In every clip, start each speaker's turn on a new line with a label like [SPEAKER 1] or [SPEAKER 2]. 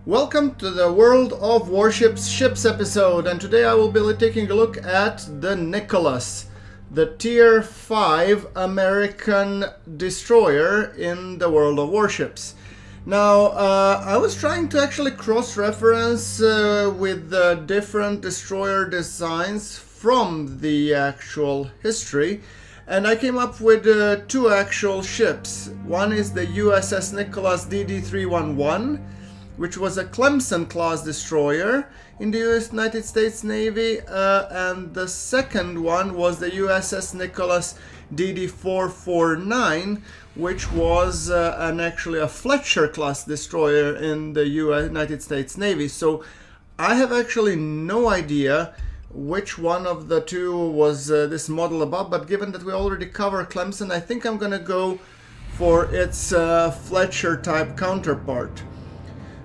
[SPEAKER 1] Welcome to the World of Warships ships episode, and today I will be taking a look at the Nicholas, the Tier 5 American destroyer in the World of Warships. Now, I was trying to actually cross-reference with different destroyer designs from the actual history, and I came up with two actual ships. One is the USS Nicholas DD-449, which was a Clemson-class destroyer in the United States Navy, and the second one was the USS Nicholas DD-449, which was actually a Fletcher-class destroyer in the United States Navy. So I have actually no idea which one of the two was this model above, but given that we already cover Clemson, I think I'm gonna go for its Fletcher-type counterpart.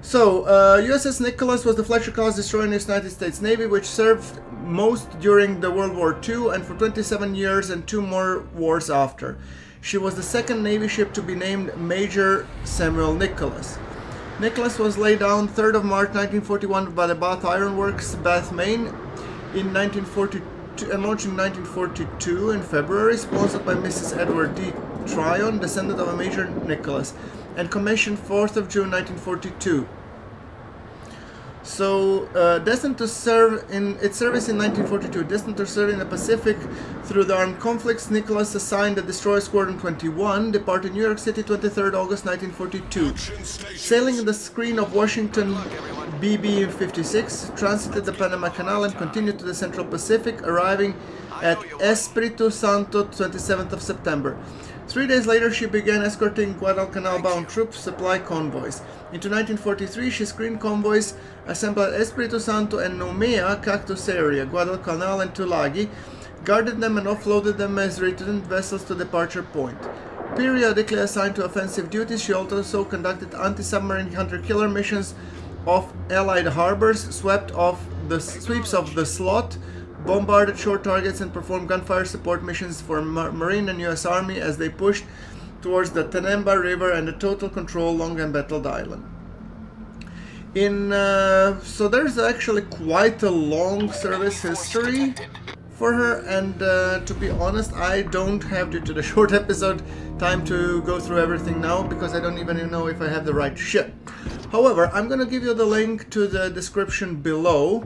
[SPEAKER 1] So, USS Nicholas was the Fletcher-class destroyer in the United States Navy, which served most during the World War II and for 27 years and 2 more wars after. She was the second Navy ship to be named Major Samuel Nicholas. Nicholas was laid down 3rd of March 1941 by the Bath Iron Works, Bath, Maine, in 1942, and launched in 1942 in February, sponsored by Mrs. Edward D. Tryon, descendant of a Major Nicholas, and commissioned 4th of June 1942. So, destined to serve in its service in 1942, destined to serve in the Pacific through the armed conflicts, Nicholas assigned the destroyer Squadron 21, departed New York City 23rd August 1942. Sailing in the screen of Washington BB-56, transited the Panama Canal and continued to the Central Pacific, arriving at Espiritu Santo 27th of September. 3 days later, she began escorting Guadalcanal-bound troop supply convoys. Into 1943, she screened convoys assembled at Espiritu Santo and Nomea Cactus area, Guadalcanal and Tulagi, guarded them and offloaded them as return vessels to departure point. Periodically assigned to offensive duties, she also conducted anti-submarine hunter-killer missions off Allied harbors, sweeps of the slot, bombarded shore targets, and performed gunfire support missions for Marine and U.S. Army as they pushed towards the Tenemba River and the total control along Embattled Island. So there's actually quite a long service history for her, and to be honest, I don't have, due to the short episode, time to go through everything now, because I don't even know if I have the right ship. However, I'm going to give you the link to the description below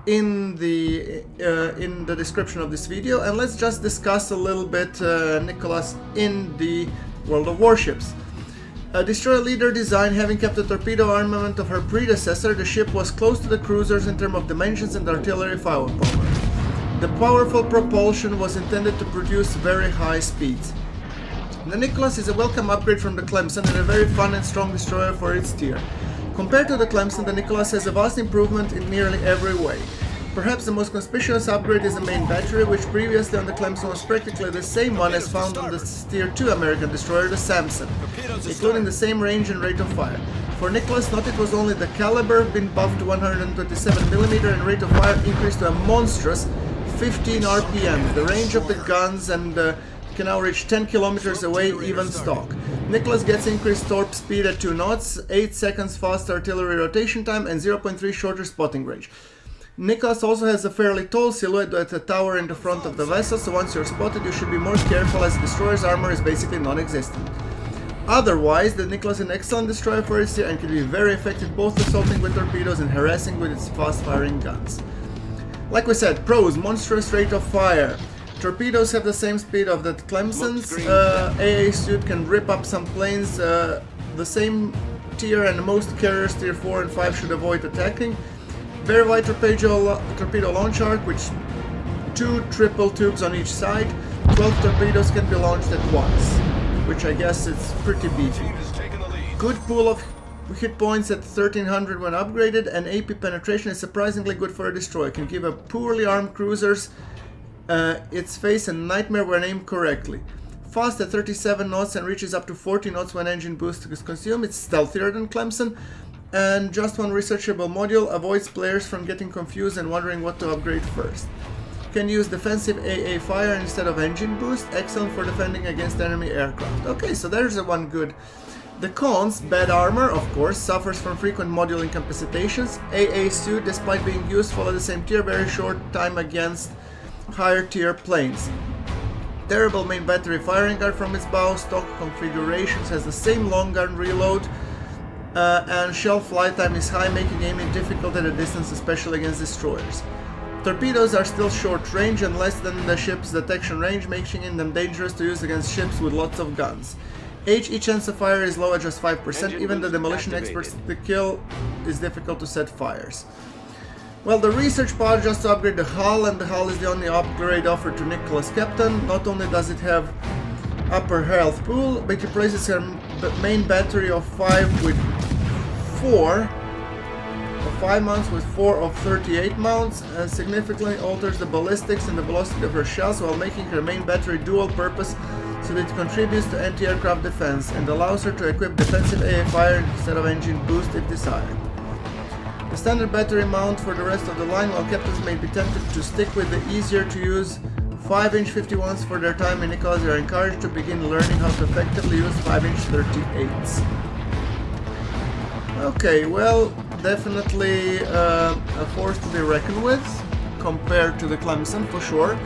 [SPEAKER 1] in the description of this video, and let's just discuss a little bit Nicholas in the World of Warships. A destroyer leader design, having kept the torpedo armament of her predecessor, the ship was close to the cruisers in terms of dimensions and artillery firepower. The powerful propulsion was intended to produce very high speeds. The Nicholas is a welcome upgrade from the Clemson and a very fun and strong destroyer for its tier. Compared to the Clemson, the Nicholas has a vast improvement in nearly every way. Perhaps the most conspicuous upgrade is the main battery, which previously on the Clemson was practically the same one as found on the Tier 2 American destroyer, the Samson, including the same range and rate of fire. For Nicholas, not it was only the caliber been buffed to 127mm and rate of fire increased to a monstrous 15 RPM. The range of the guns and can now reach 10 kilometers away, even stock. Nicholas gets increased torp speed at 2 knots, 8 seconds fast artillery rotation time, and 0.3 shorter spotting range. Nicholas also has a fairly tall silhouette at a tower in the front of the vessel, so once you're spotted you should be more careful, as the destroyer's armor is basically non-existent. Otherwise, the Nicholas is an excellent destroyer for its tier and can be very effective both assaulting with torpedoes and harassing with its fast-firing guns. Like we said, pros: monstrous rate of fire. Torpedoes have the same speed of the Clemson's. AA suit can rip up some planes. The same tier, and most carriers tier 4 and 5 should avoid attacking. Very wide torpedo launch arc, with 2 triple tubes on each side. 12 torpedoes can be launched at once, which I guess is pretty beefy. Good pool of hit points at 1300 when upgraded, and AP penetration is surprisingly good for a destroyer. Can give a poorly armed cruisers its face a nightmare when aimed correctly. Fast at 37 knots and reaches up to 40 knots when engine boost is consumed. It's stealthier than Clemson, and just one researchable module, avoids players from getting confused and wondering what to upgrade first. Can use defensive AA fire instead of engine boost, excellent for defending against enemy aircraft. Okay, so there's a one good The cons, bad armor, of course, suffers from frequent module incapacitations. AA suit, despite being useful at the same tier, very short time against higher tier planes. Terrible main battery firing guard from its bow, stock configurations, has the same long gun reload, and shell flight time is high, making aiming difficult at a distance, especially against destroyers. Torpedoes are still short range and less than the ship's detection range, making them dangerous to use against ships with lots of guns. HE chance of fire is low at just 5%, even the demolition experts the kill is difficult to set fires. Well, the research pod just to upgrade the hull, and the hull is the only upgrade offered to Nicholas Captain. Not only does it have upper health pool, but it replaces her main battery of 5 with 4 of 5 mounts with 4 of 38 mounts, and significantly alters the ballistics and the velocity of her shells while making her main battery dual purpose, so that it contributes to anti-aircraft defense and allows her to equip defensive AA fire instead of engine boost if desired. The standard battery mount for the rest of the line, while captains may be tempted to stick with the easier to use 5-inch 51s for their time in Nicholas, they are encouraged to begin learning how to effectively use 5-inch 38s. Okay, well, definitely a force to be reckoned with compared to the Clemson for sure.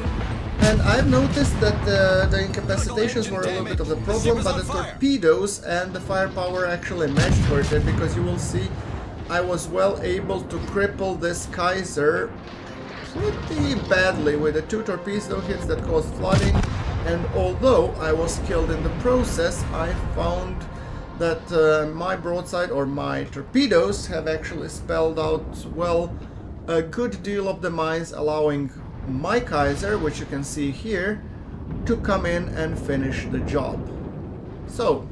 [SPEAKER 1] And I've noticed that the incapacitations were a little bit of the problem, but the torpedoes and the firepower actually matched for it, because you will see I was well able to cripple this Kaiser pretty badly with the 2 torpedo hits that caused flooding, and although I was killed in the process, I found that my broadside or my torpedoes have actually spelled out, well, a good deal of the mines, allowing my Kaiser, which you can see here, to come in and finish the job. So,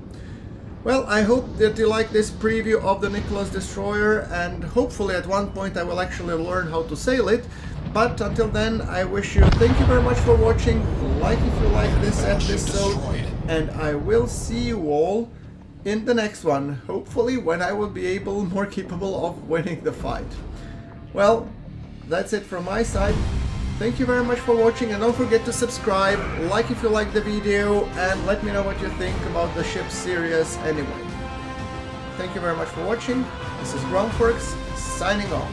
[SPEAKER 1] well, I hope that you like this preview of the Nicholas destroyer, and hopefully at one point I will actually learn how to sail it. But until then, I wish you thank you very much for watching, like if you like this episode, and I will see you all in the next one, hopefully when I will be more capable of winning the fight. Well, that's it from my side. Thank you very much for watching, and don't forget to subscribe, like if you like the video, and let me know what you think about the ship series anyway. Thank you very much for watching. This is GrunfWorks, signing off.